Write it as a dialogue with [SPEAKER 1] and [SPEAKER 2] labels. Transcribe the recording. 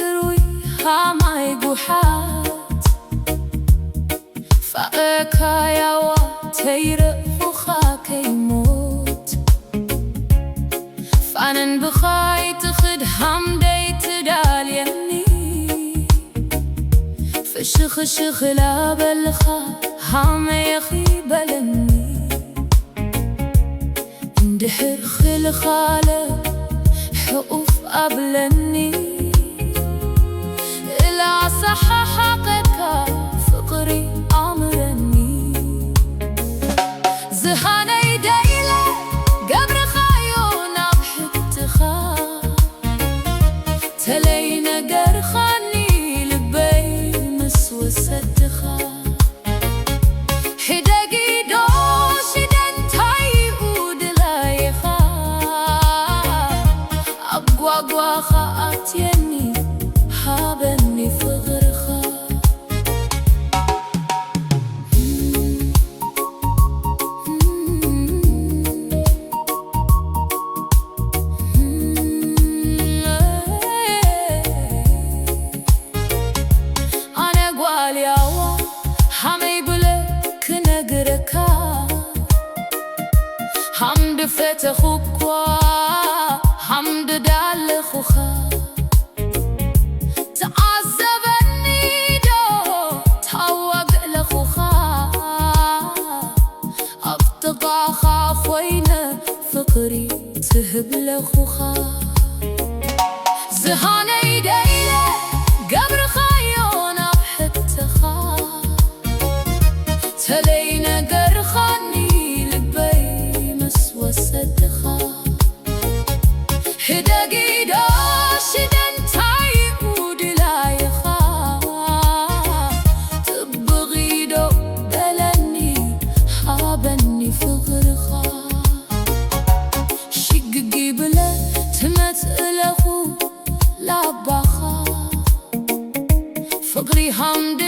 [SPEAKER 1] تروي هاماي جوحات فاقكا يا تير وخاك يموت فانن بخاي تخد حمدي تداليني فشخ شخ لا بلخا هام يخيبلني اندحر خلخاله حقوف قبلني إلا صححقك فقري أمرني زهاني دايلة قبر خايون أبحكتخا تلينا قرخاني لبي مسوسدخا حدقي دوش دنتاي ودلايخا أقوى خاطيني هابني فغرخا أنا قوالي أوا حمي بلك نقركا حمد فتخوكوا حمد دالخوخا تعذبني دو تعوق لخوخا أبتقى خافوين فقري تهب لخوخا زهاني دايلة قبر خايون أبحكتخا تلينا قرخاني لبي مسوسدخا هدقي دوش دنتاي ودلايخا تبغي دو بلني حابني فغرخا شققي بلا تمثلخو لابخا فقري حمد